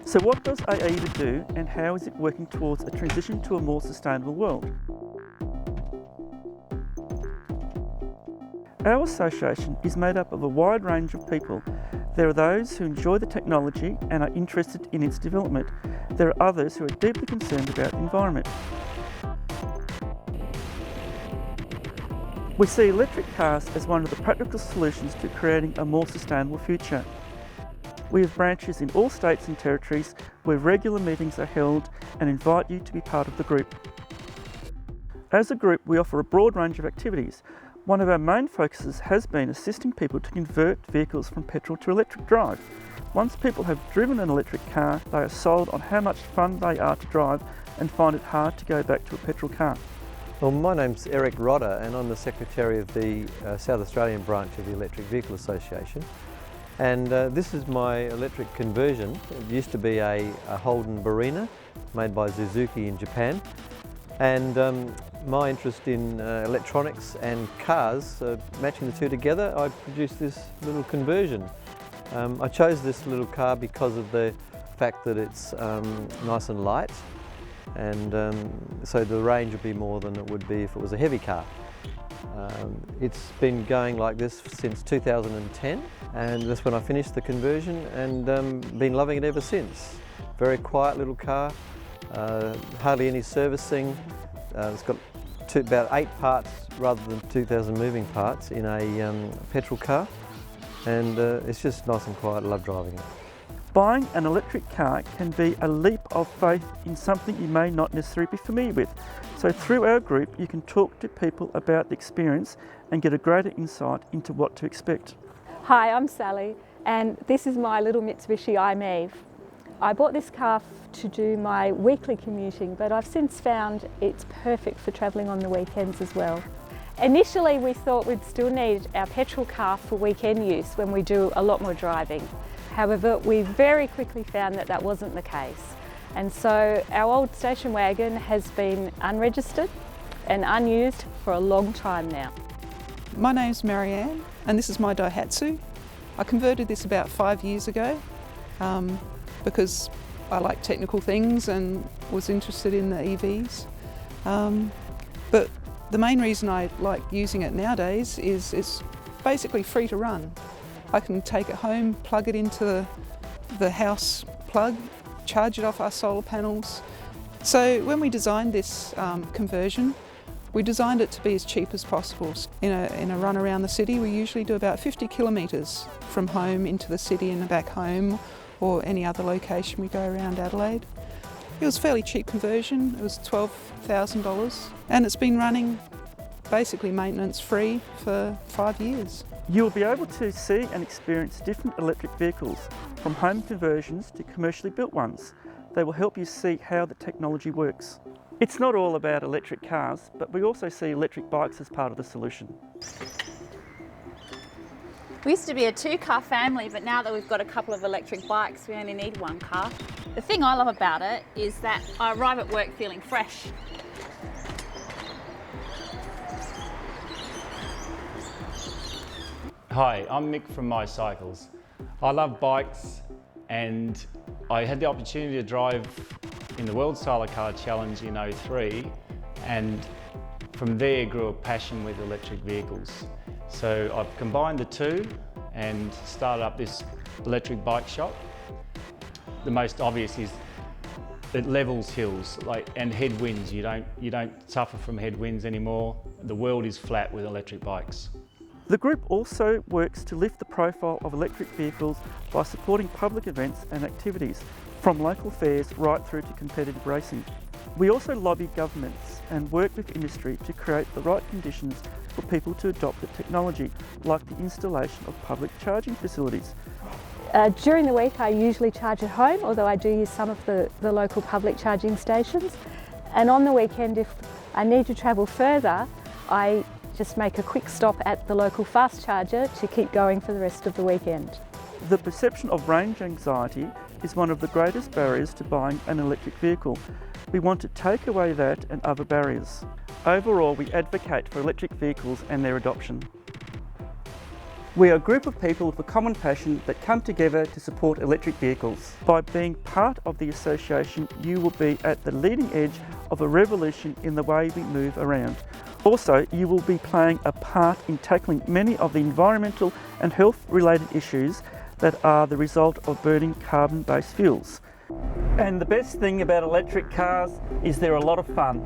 So what does AEVA do, and how is it working towards a transition to a more sustainable world? Our association is made up of a wide range of people. There are those who enjoy the technology and are interested in its development. There are others who are deeply concerned about the environment. We see electric cars as one of the practical solutions to creating a more sustainable future. We have branches in all states and territories where regular meetings are held and invite you to be part of the group. As a group, we offer a broad range of activities. One of our main focuses has been assisting people to convert vehicles from petrol to electric drive. Once people have driven an electric car, they are sold on how much fun they are to drive and find it hard to go back to a petrol car. Well, my name's Eric Rodder and I'm the Secretary of the South Australian branch of the Electric Vehicle Association. And this is my electric conversion. It used to be a Holden Barina made by Suzuki in Japan. And my interest in electronics and cars, matching the two together, I produced this little conversion. I chose this little car because of the fact that it's nice and light, and so the range would be more than it would be if it was a heavy car. It's been going like this since 2010, and that's when I finished the conversion, and been loving it ever since. Very quiet little car, hardly any servicing. It's got about 8 parts rather than 2,000 moving parts in a petrol car, and it's just nice and quiet. I love driving it. Buying an electric car can be a leap of faith in something you may not necessarily be familiar with. So through our group, you can talk to people about the experience and get a greater insight into what to expect. Hi, I'm Sally, and this is my little Mitsubishi AEVA. I bought this car to do my weekly commuting, but I've since found it's perfect for travelling on the weekends as well. Initially, we thought we'd still need our petrol car for weekend use when we do a lot more driving. However, we very quickly found that that wasn't the case. And so our old station wagon has been unregistered and unused for a long time now. My name's Marianne and this is my Daihatsu. I converted this about 5 years ago because I like technical things and was interested in the EVs. But the main reason I like using it nowadays is it's basically free to run. I can take it home, plug it into the house plug, charge it off our solar panels. So when we designed this conversion, we designed it to be as cheap as possible. In a run around the city, we usually do about 50 kilometres from home into the city and back home, or any other location we go around Adelaide. It was a fairly cheap conversion. It was $12,000 and it's been running basically maintenance free for 5 years. You'll be able to see and experience different electric vehicles, from home conversions to commercially built ones. They will help you see how the technology works. It's not all about electric cars, but we also see electric bikes as part of the solution. We used to be a 2-car family, but now that we've got a couple of electric bikes, we only need 1 car. The thing I love about it is that I arrive at work feeling fresh. Hi, I'm Mick from My Cycles. I love bikes and I had the opportunity to drive in the World Solar Car Challenge in '03, and from there grew a passion with electric vehicles. So I've combined the two and started up this electric bike shop. The most obvious is it levels hills and headwinds. You don't suffer from headwinds anymore. The world is flat with electric bikes. The group also works to lift the profile of electric vehicles by supporting public events and activities, from local fairs right through to competitive racing. We also lobby governments and work with industry to create the right conditions for people to adopt the technology, like the installation of public charging facilities. During the week I usually charge at home, although I do use some of the local public charging stations. And on the weekend, if I need to travel further, I just make a quick stop at the local fast charger to keep going for the rest of the weekend. The perception of range anxiety is one of the greatest barriers to buying an electric vehicle. We want to take away that and other barriers. Overall, we advocate for electric vehicles and their adoption. We are a group of people with a common passion that come together to support electric vehicles. By being part of the association, you will be at the leading edge of a revolution in the way we move around. Also, you will be playing a part in tackling many of the environmental and health-related issues that are the result of burning carbon-based fuels. And the best thing about electric cars is they're a lot of fun.